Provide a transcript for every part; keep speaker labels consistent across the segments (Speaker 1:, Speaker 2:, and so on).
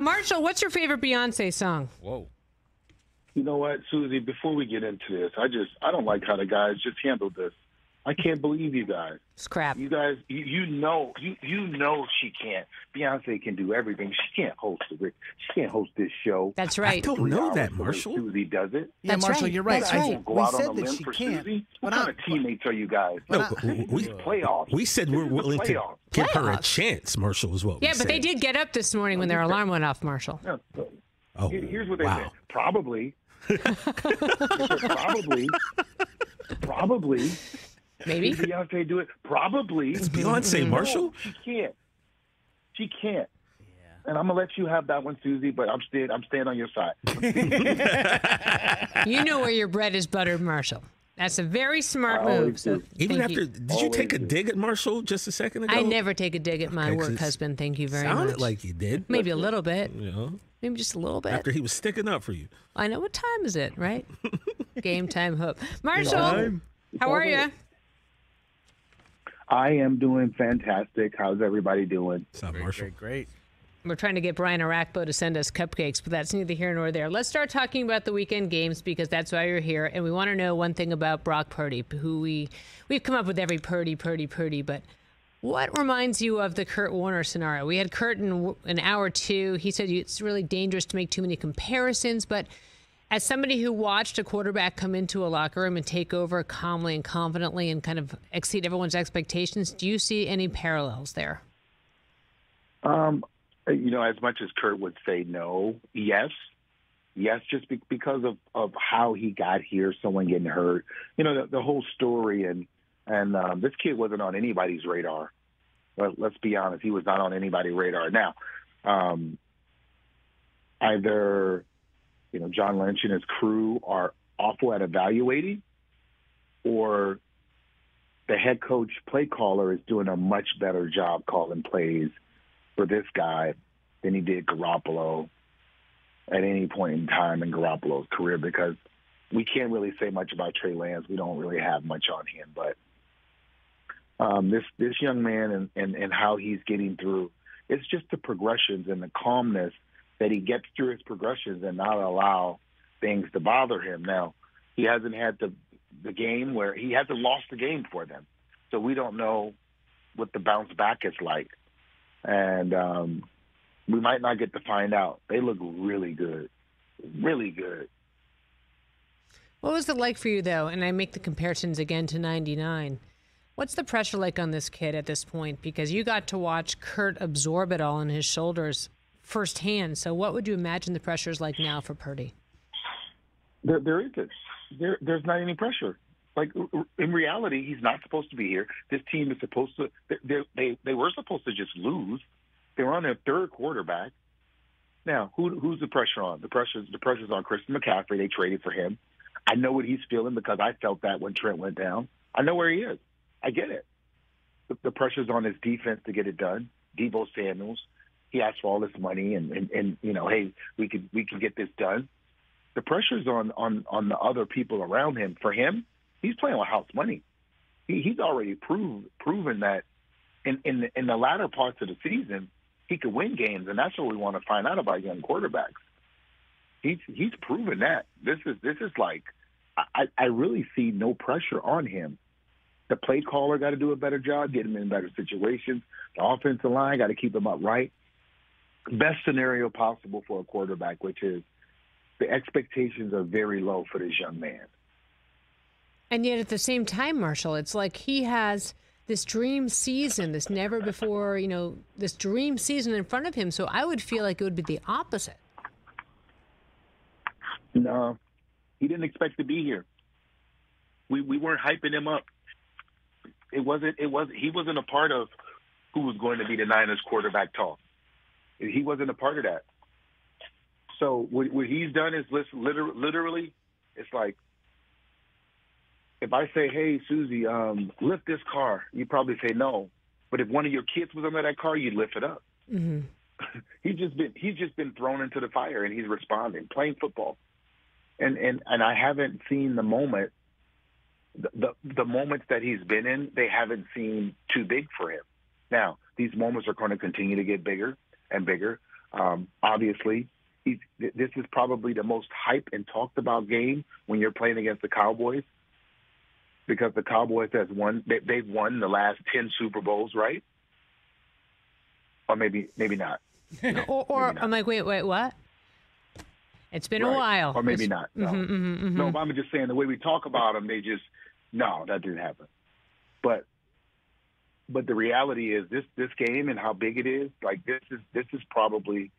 Speaker 1: Marshall, what's your favorite Beyonce song?
Speaker 2: Whoa.
Speaker 3: You know what, Suzy, before we get into this, I don't like how the guys just handled this. I can't believe you guys.
Speaker 1: It's crap.
Speaker 3: You guys, you know she can't. Beyonce can do everything. She can't host this show.
Speaker 1: That's right.
Speaker 4: I don't know that, Marshall.
Speaker 3: Suzy does it.
Speaker 5: Yeah,
Speaker 1: That's
Speaker 5: Marshall,
Speaker 1: right.
Speaker 5: you're right.
Speaker 1: That's
Speaker 3: I
Speaker 1: right.
Speaker 3: won't go
Speaker 5: We
Speaker 3: out
Speaker 5: said
Speaker 3: on a
Speaker 5: that
Speaker 3: limb
Speaker 5: she
Speaker 3: for
Speaker 5: can't.
Speaker 3: Suzy. What
Speaker 5: But
Speaker 3: kind of teammates are you guys?
Speaker 4: No,
Speaker 3: Playoffs.
Speaker 4: we said we're willing to
Speaker 3: Playoffs.
Speaker 4: give her a
Speaker 1: Playoffs.
Speaker 4: chance, Marshall, is what we
Speaker 1: Yeah,
Speaker 4: said.
Speaker 1: but they did get up this morning when their alarm went off, Marshall.
Speaker 3: No,
Speaker 4: Oh,
Speaker 3: here's what they
Speaker 4: wow.
Speaker 3: said. Probably. Probably.
Speaker 1: Maybe.
Speaker 3: Did Beyonce do it? Probably.
Speaker 4: It's Beyonce, Marshall.
Speaker 3: No, she can't. And I'm gonna let you have that one, Suzy. But I'm staying on your side.
Speaker 1: You know where your bread is buttered, Marshall. That's a very smart
Speaker 3: I always
Speaker 1: move. So
Speaker 3: do.
Speaker 4: Even
Speaker 1: thank
Speaker 4: after,
Speaker 1: you.
Speaker 4: did you take a dig at Marshall just a second ago?
Speaker 1: I never take a dig at my
Speaker 4: Okay, 'cause
Speaker 1: work
Speaker 4: it's
Speaker 1: husband. Thank you very
Speaker 4: Sounded
Speaker 1: much.
Speaker 4: like you did.
Speaker 1: Maybe a little bit.
Speaker 4: You know,
Speaker 1: Maybe just a little bit.
Speaker 4: after he was sticking up for you.
Speaker 1: I know what time is it, right? Game time hook. Marshall, how are you?
Speaker 3: I am doing fantastic. How's everybody doing?
Speaker 4: What's up, Marshall?
Speaker 5: Great.
Speaker 1: We're trying to get Brian Arakpo to send us cupcakes, but that's neither here nor there. Let's start talking about the weekend games because that's why you're here. And we want to know one thing about Brock Purdy, who we've come up with every Purdy. But what reminds you of the Kurt Warner scenario? We had Kurt in hour 2. He said it's really dangerous to make too many comparisons. But as somebody who watched a quarterback come into a locker room and take over calmly and confidently and kind of exceed everyone's expectations, do you see any parallels there?
Speaker 3: As much as Kurt would say no, yes, just because of how he got here, someone getting hurt. The whole story, and this kid wasn't on anybody's radar. Let's be honest, he was not on anybody's radar. Now, either John Lynch and his crew are awful at evaluating, or the head coach play caller is doing a much better job calling plays for this guy than he did Garoppolo at any point in time in Garoppolo's career, because we can't really say much about Trey Lance. We don't really have much on him. But this young man and how he's getting through, it's just the progressions and the calmness that he gets through his progressions and not allow things to bother him. Now, he hasn't had the game where he hasn't lost the game for them. So we don't know what the bounce back is like. And we might not get to find out. They look really good. Really good.
Speaker 1: What was it like for you, though? And I make the comparisons again to 99. What's the pressure like on this kid at this point? Because you got to watch Kurt absorb it all on his shoulders firsthand. So what would you imagine the pressure is like now for Purdy?
Speaker 3: There isn't. There's not any pressure. Like, in reality, he's not supposed to be here. This team is supposed to – they were supposed to just lose. They were on their third quarterback. Now, who's the pressure on? The pressure's on Christian McCaffrey. They traded for him. I know what he's feeling because I felt that when Trent went down. I know where he is. I get it. The pressure's on his defense to get it done. Deebo Samuels, he asked for all this money and hey, we can get this done. The pressure's on the other people around him. For him, he's playing with house money. He's already proven that in the latter parts of the season, he could win games, and that's what we want to find out about young quarterbacks. He's proven that. This is like I really see no pressure on him. The play caller got to do a better job, get him in better situations. The offensive line got to keep him upright. Best scenario possible for a quarterback, which is the expectations are very low for this young man.
Speaker 1: And yet at the same time, Marshall, it's like he has this dream season, this never before, this dream season in front of him. So I would feel like it would be the opposite.
Speaker 3: No, he didn't expect to be here. We weren't hyping him up. He wasn't a part of who was going to be the Niners quarterback talk. He wasn't a part of that. So what he's done is literally, it's like, if I say, hey, Suzy, lift this car, you'd probably say no. But if one of your kids was under that car, you'd lift it up.
Speaker 1: Mm-hmm.
Speaker 3: He's just been thrown into the fire, and he's responding, playing football. And I haven't seen the moment, the moments that he's been in, they haven't seemed too big for him. Now, these moments are going to continue to get bigger and bigger. Obviously, this is probably the most hyped and talked about game when you're playing against the Cowboys, because the Cowboys has won. They've won the last 10 Super Bowls, right? Or maybe not. No,
Speaker 1: or
Speaker 3: maybe not.
Speaker 1: I'm like, wait, what? It's been a
Speaker 3: Right.
Speaker 1: while.
Speaker 3: Or maybe not. No. No, but I'm just saying the way we talk about them, no, that didn't happen. But the reality is this game and how big it is, like this is probably,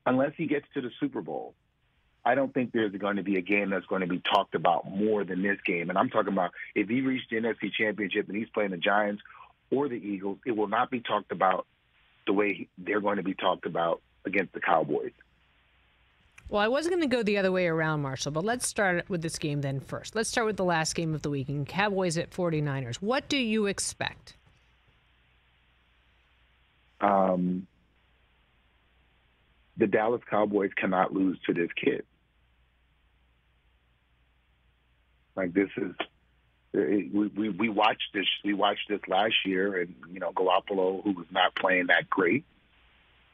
Speaker 3: unless he gets to the Super Bowl, I don't think there's going to be a game that's going to be talked about more than this game. And I'm talking about if he reached the NFC Championship and he's playing the Giants or the Eagles, it will not be talked about the way they're going to be talked about against the Cowboys.
Speaker 1: Well, I wasn't going to go the other way around, Marshall, but let's start with this game then first. Let's start with the last game of the weekend, Cowboys at 49ers. What do you expect?
Speaker 3: The Dallas Cowboys cannot lose to this kid. Like this is, we watched this. We watched this last year, and Garoppolo, who was not playing that great,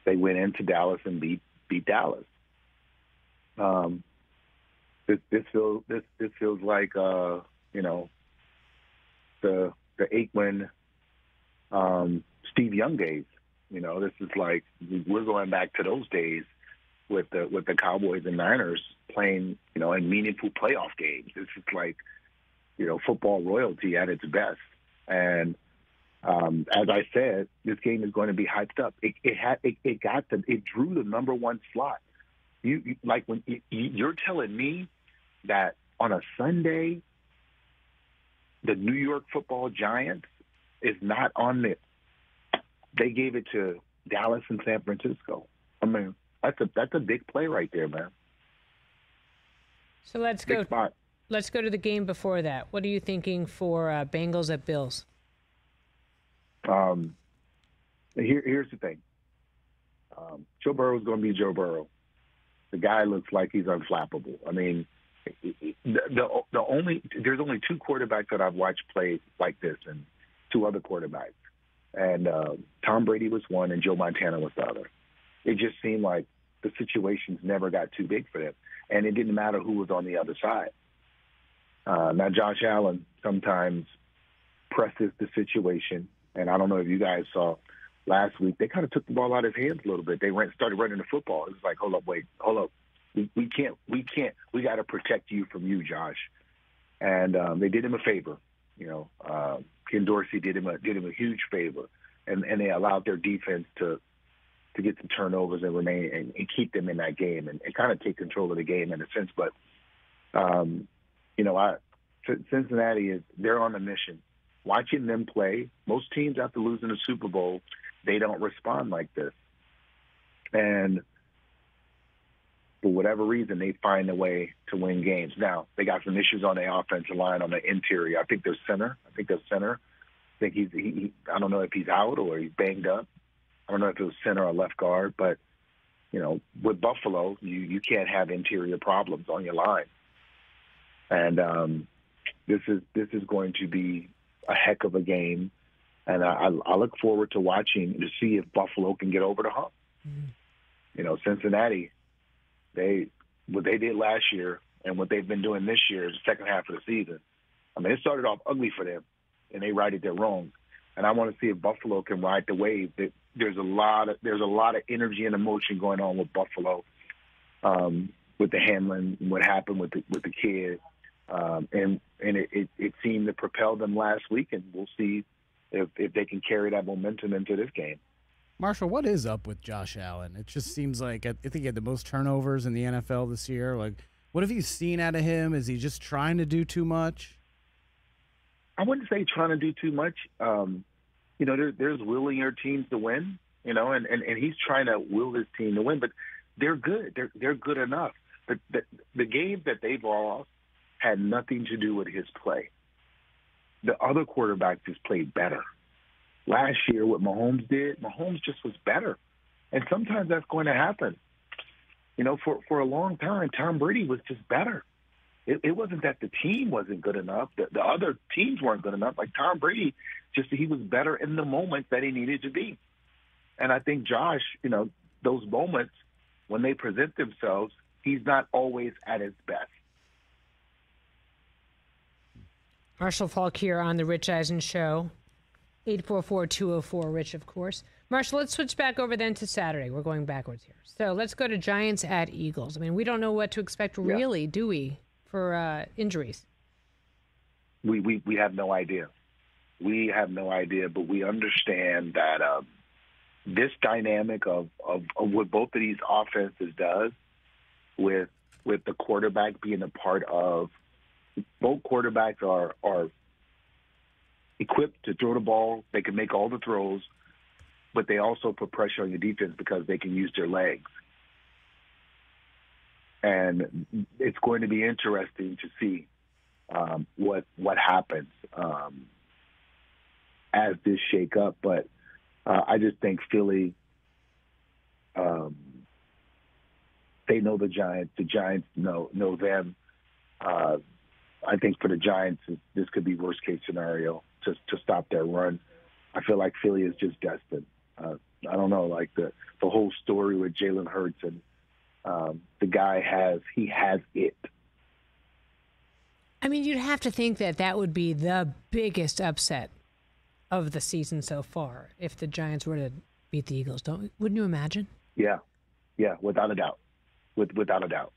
Speaker 3: they went into Dallas and beat Dallas. This feels like the 8-win Steve Young days. This is like we're going back to those days with the Cowboys and Niners playing in meaningful playoff games. This is like football royalty at its best. And as I said, this game is going to be hyped up. It drew the number one slot. You like when you're telling me that on a Sunday, the New York Football Giants is not on it. They gave it to Dallas and San Francisco. I mean, that's a big play right there, man.
Speaker 1: So let's go to the game before that. What are you thinking for Bengals at Bills?
Speaker 3: Here's the thing. Joe Burrow is going to be Joe Burrow. The guy looks like he's unflappable. I mean, there's only two quarterbacks that I've watched play like this, and two other quarterbacks. And Tom Brady was one, and Joe Montana was the other. It just seemed like the situations never got too big for them, and it didn't matter who was on the other side. Now, Josh Allen sometimes presses the situation, and I don't know if you guys saw last week, they kind of took the ball out of his hands a little bit. They started running the football. It was like, hold up. We got to protect you from you, Josh. And they did him a favor. Ken Dorsey did him a huge favor, and they allowed their defense to get some turnovers and remain and keep them in that game and kind of take control of the game in a sense. But Cincinnati they're on a mission. Watching them play, most teams after losing the Super Bowl, they don't respond like this. And for whatever reason, they find a way to win games. Now, they got some issues on the offensive line, on the interior. I think their center. I think I don't know if he's out or he's banged up. I don't know if it was center or left guard. But, with Buffalo, you can't have interior problems on your line. And this is going to be a heck of a game. And I look forward to watching to see if Buffalo can get over the hump. Mm-hmm. Cincinnati, what they did last year and what they've been doing this year, the second half of the season. I mean, it started off ugly for them, and they righted their wrongs. And I want to see if Buffalo can ride the wave. There's a lot of energy and emotion going on with Buffalo, with the handling, what happened with the kid, and it seemed to propel them last week, and we'll see if they can carry that momentum into this game.
Speaker 2: Marshall, what is up with Josh Allen? It just seems like I think he had the most turnovers in the NFL this year. Like, what have you seen out of him? Is he just trying to do too much?
Speaker 3: I wouldn't say trying to do too much. There's willing your teams to win, and he's trying to will his team to win, but they're good. They're good enough. But the games that they've lost had nothing to do with his play. The other quarterbacks just played better. Last year, what Mahomes did, Mahomes just was better. And sometimes that's going to happen. For a long time, Tom Brady was just better. It wasn't that the team wasn't good enough. The other teams weren't good enough. Like Tom Brady, he was better in the moment that he needed to be. And I think Josh, those moments, when they present themselves, he's not always at his best.
Speaker 1: Marshall Faulk here on the Rich Eisen Show. 844-204-RICH, of course. Marshall, let's switch back over then to Saturday. We're going backwards here. So let's go to Giants at Eagles. I mean, we don't know what to expect really, do we, for injuries?
Speaker 3: We have no idea. We have no idea, but we understand that this dynamic of what both of these offenses does with the quarterback being a part of, both quarterbacks are equipped to throw the ball. They can make all the throws, but they also put pressure on your defense because they can use their legs. And it's going to be interesting to see what happens as this shake up. But I just think Philly, they know the Giants. The Giants know them. I think for the Giants, this could be worst case scenario to stop their run. I feel like Philly is just destined. I don't know, like the whole story with Jalen Hurts, and the guy has it.
Speaker 1: I mean, you'd have to think that would be the biggest upset of the season so far if the Giants were to beat the Eagles. Wouldn't you imagine?
Speaker 3: Yeah, without a doubt. Without a doubt.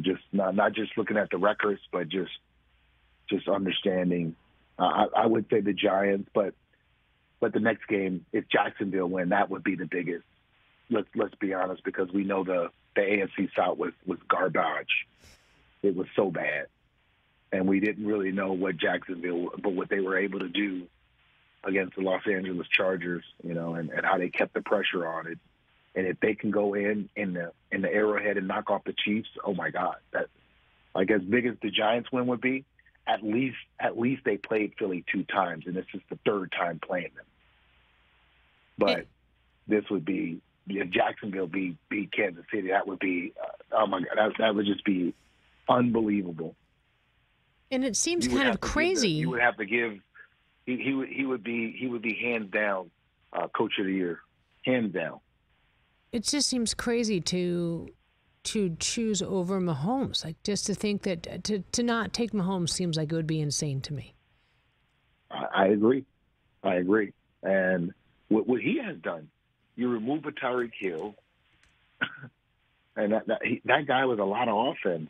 Speaker 3: Just not just looking at the records, but just understanding. I would say the Giants, but the next game, if Jacksonville win, that would be the biggest. Let's be honest, because we know the AFC South was garbage. It was so bad, and we didn't really know what Jacksonville, but what they were able to do against the Los Angeles Chargers, and how they kept the pressure on it. And if they can go in the Arrowhead and knock off the Chiefs, oh my God, that, like, as big as the Giants win would be, at least they played Philly 2 times, and this is the 3rd time playing them. But this would be, if Jacksonville beat Kansas City, that would be, oh my God, that would just be unbelievable.
Speaker 1: And it seems kind of crazy.
Speaker 3: You would have to give. He would be hands down Coach of the Year, hands down.
Speaker 1: It just seems crazy to choose over Mahomes. Like, just to think that to not take Mahomes seems like it would be insane to me.
Speaker 3: I agree. And what he has done, you remove a Tyreek Hill, and that guy was a lot of offense.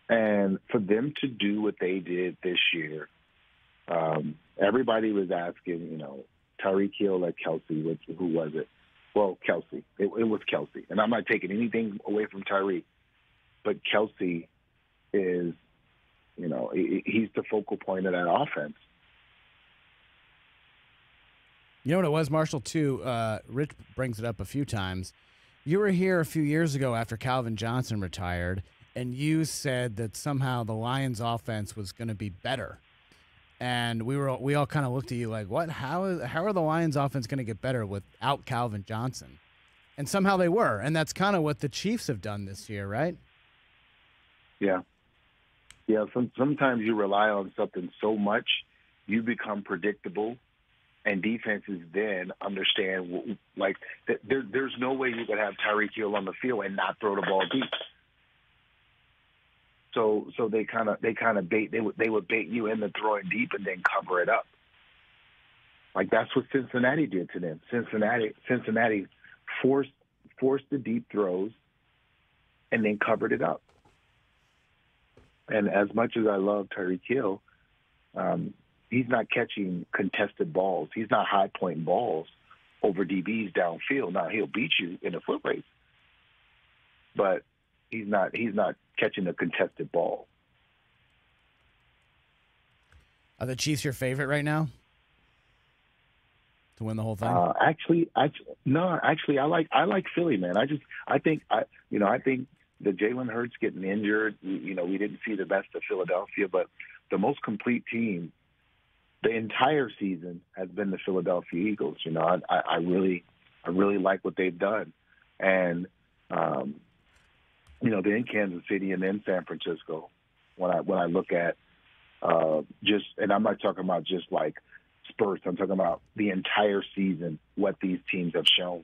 Speaker 3: And for them to do what they did this year, everybody was asking, Tyreek Hill or Kelsey, who was it? Well, Kelsey. It was Kelsey. And I'm not taking anything away from Tyreek, but Kelsey is, he's the focal point of that offense.
Speaker 2: You know what it was, Marshall, too? Rich brings it up a few times. You were here a few years ago after Calvin Johnson retired, and you said that somehow the Lions' offense was going to be better. And we all kind of looked at you like, what? How are the Lions' offense going to get better without Calvin Johnson? And somehow they were, and that's kind of what the Chiefs have done this year, right?
Speaker 3: Yeah. Sometimes you rely on something so much, you become predictable, and defenses then understand, like, there's no way you could have Tyreek Hill on the field and not throw the ball deep. So they kind of bait. They would bait you into throwing deep and then cover it up. Like, that's what Cincinnati did to them. Cincinnati forced the deep throws and then covered it up. And as much as I love Tyreek Hill, he's not catching contested balls. He's not high point balls over DBs downfield. Now, he'll beat you in a foot race, but he's not catching a contested ball.
Speaker 2: Are the Chiefs your favorite right now to win the whole thing?
Speaker 3: Actually, I like Philly, man. I think the Jalen Hurts getting injured, we didn't see the best of Philadelphia, but the most complete team the entire season has been the Philadelphia Eagles. I really like what they've done, and they're in Kansas City and then San Francisco. When I look at and I'm not talking about just like spurts. I'm talking about the entire season, what these teams have shown.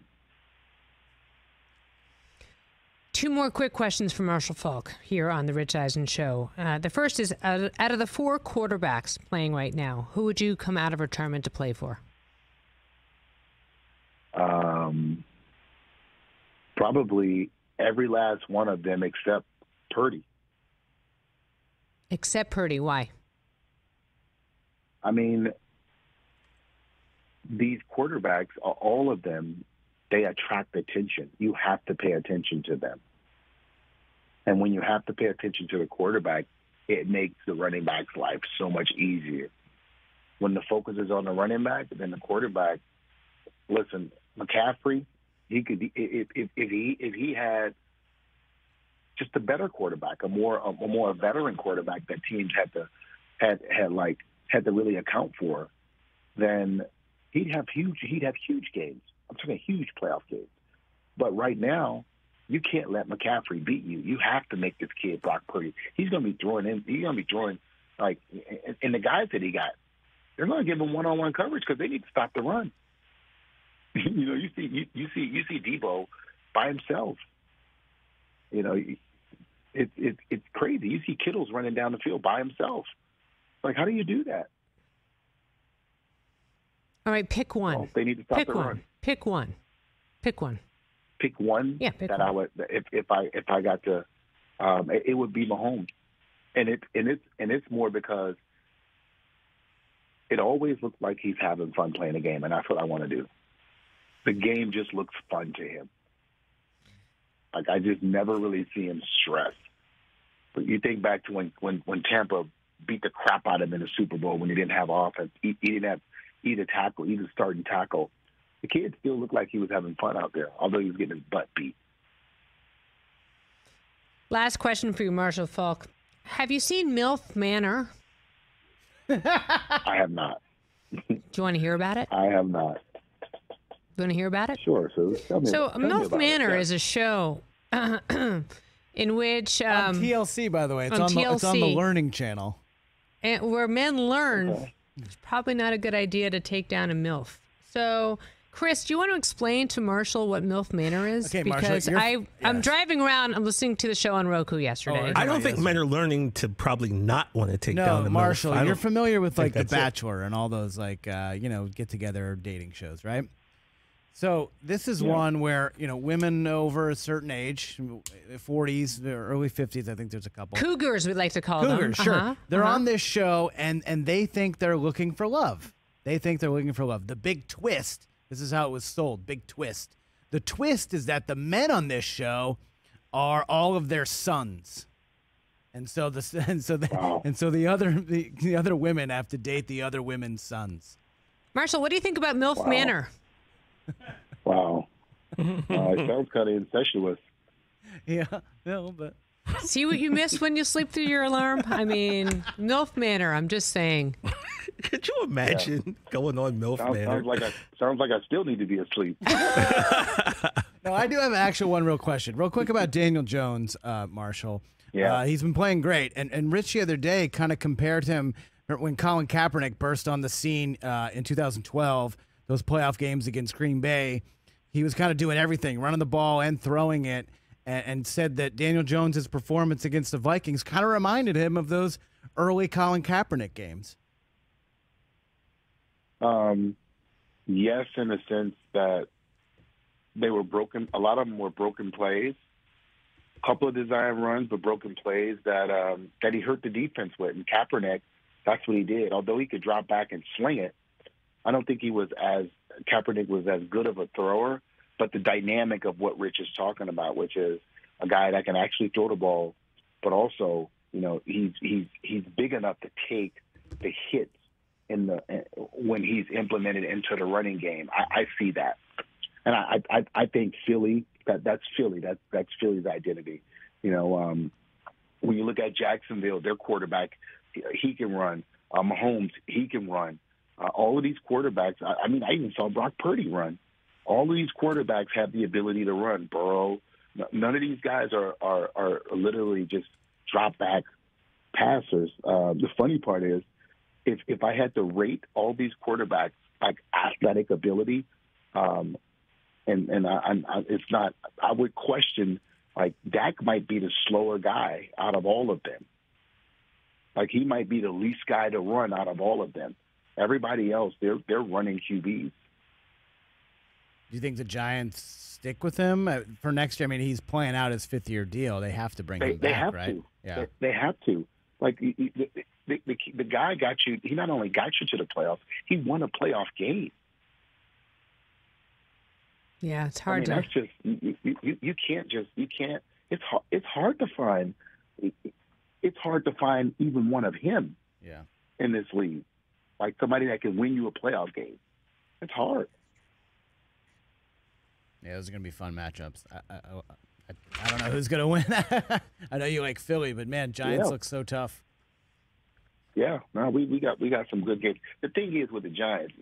Speaker 1: Two more quick questions for Marshall Faulk here on the Rich Eisen Show. The first is, out of the 4 quarterbacks playing right now, who would you come out of retirement to play for?
Speaker 3: Probably every last one of them except Purdy.
Speaker 1: Except Purdy. Why?
Speaker 3: I mean, these quarterbacks, all of them, they attract attention. You have to pay attention to them. And when you have to pay attention to the quarterback, it makes the running back's life so much easier. When the focus is on the running back, then the quarterback, listen, McCaffrey, he could, if he had just a better quarterback, a more veteran quarterback that teams had to really account for, then he'd have huge games. I'm talking huge playoff games. But right now, you can't let McCaffrey beat you. You have to make this kid Brock Purdy. He's going to be throwing like, and the guys that he got, they're going to give him one-on-one coverage because they need to stop the run. You know, you see Debo by himself. You know, it's crazy. You see Kittle's running down the field by himself. Like, how do you do that?
Speaker 1: All right, pick one.
Speaker 3: Well, they need to stop the run.
Speaker 1: Pick one.
Speaker 3: Pick one.
Speaker 1: Yeah, pick
Speaker 3: that
Speaker 1: one.
Speaker 3: I would, if I got to, it would be Mahomes, and it's more because it always looks like he's having fun playing a game, and that's what I want to do. The game just looks fun to him. Like, I just never really see him stress. But you think back to when Tampa beat the crap out of him in the Super Bowl when he didn't have offense, he didn't have either starting tackle. The kid still looked like he was having fun out there, although he was getting his butt beat.
Speaker 1: Last question for you, Marshall Faulk. Have you seen MILF Manor?
Speaker 3: I have not.
Speaker 1: Do you want to hear about it?
Speaker 3: I have not.
Speaker 1: You want to hear about it?
Speaker 3: Sure. So
Speaker 1: MILF Manor is a show in which
Speaker 2: on TLC, by the way, it's on the Learning Channel,
Speaker 1: and where men learn. It's probably not a good idea to take down a MILF. So, Chris, do you want to explain to Marshall what MILF Manor is?
Speaker 2: Okay,
Speaker 1: because
Speaker 2: Marshall,
Speaker 1: I'm driving around. I'm listening to the show on Roku yesterday.
Speaker 4: I don't think men are learning to probably not want to take down the
Speaker 2: Marshall,
Speaker 4: MILF.
Speaker 2: you're familiar with like The Bachelor and all those like get together dating shows, right? So this is one where, women over a certain age, 40s, early 50s, I think there's a couple.
Speaker 1: Cougars, we like to call them.
Speaker 2: Cougars, sure. They're on this show, and they think they're looking for love. The big twist, this is how it was sold, big twist. The twist is that the men on this show are all of their sons. And so the other women have to date the other women's sons.
Speaker 1: Marshall, what do you think about MILF Manor?
Speaker 3: Wow. It sounds kind of incestuous.
Speaker 2: Yeah, no, but...
Speaker 1: See what you miss when you sleep through your alarm? I mean, MILF Manor, I'm just saying.
Speaker 4: Could you imagine going on MILF Manor?
Speaker 3: Sounds like I still need to be asleep.
Speaker 2: No, I do have actually one real question. Real quick about Daniel Jones, Marshall.
Speaker 3: Yeah.
Speaker 2: He's been playing great. And Rich the other day kind of compared him when Colin Kaepernick burst on the scene in 2012, those playoff games against Green Bay. He was kind of doing everything, running the ball and throwing it, and said that Daniel Jones' performance against the Vikings kind of reminded him of those early Colin Kaepernick games.
Speaker 3: Yes, in the sense that they were broken. A lot of them were broken plays. A couple of design runs, but broken plays that he hurt the defense with. And Kaepernick, that's what he did. Although he could drop back and sling it, I don't think Kaepernick was as good of a thrower. But the dynamic of what Rich is talking about, which is a guy that can actually throw the ball, but also, he's big enough to take the hits when he's implemented into the running game. I see that, and I think Philly. That's Philly. That's Philly's identity. When you look at Jacksonville, their quarterback, he can run. Mahomes, he can run. All of these quarterbacks. I even saw Brock Purdy run. All of these quarterbacks have the ability to run. Burrow. None of these guys are literally just drop back passers. The funny part is, if I had to rate all these quarterbacks like athletic ability, it's not. I would question, like, Dak might be the slower guy out of all of them. Like, he might be the least guy to run out of all of them. Everybody else, they're running QBs.
Speaker 2: Do you think the Giants stick with him for next year? I mean, he's playing out his 5th-year deal. They have to bring him back,
Speaker 3: they have
Speaker 2: right?
Speaker 3: To.
Speaker 2: Yeah,
Speaker 3: they have to. Like, the guy got you. He not only got you to the playoffs, he won a playoff game.
Speaker 1: Yeah, it's hard
Speaker 3: That's just you can't. It's hard to find. It's hard to find even one of him.
Speaker 2: Yeah. In
Speaker 3: this league, like somebody that can win you a playoff game. It's hard.
Speaker 2: Yeah, those are going to be fun matchups. I don't know who's going to win. I know you like Philly, but man, Giants look so tough.
Speaker 3: Yeah, no, we got some good games. The thing is with the Giants,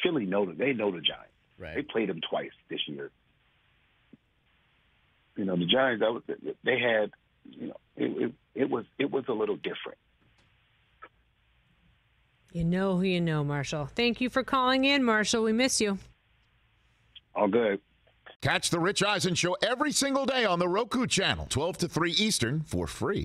Speaker 3: Philly they know the Giants.
Speaker 2: Right.
Speaker 3: They played them twice this year. You know, the Giants. They had. You know, it was a little different.
Speaker 1: You know who you know, Marshall. Thank you for calling in, Marshall. We miss you.
Speaker 3: All good.
Speaker 5: Catch the Rich Eisen Show every single day on the Roku channel, 12 to 3 Eastern, for free.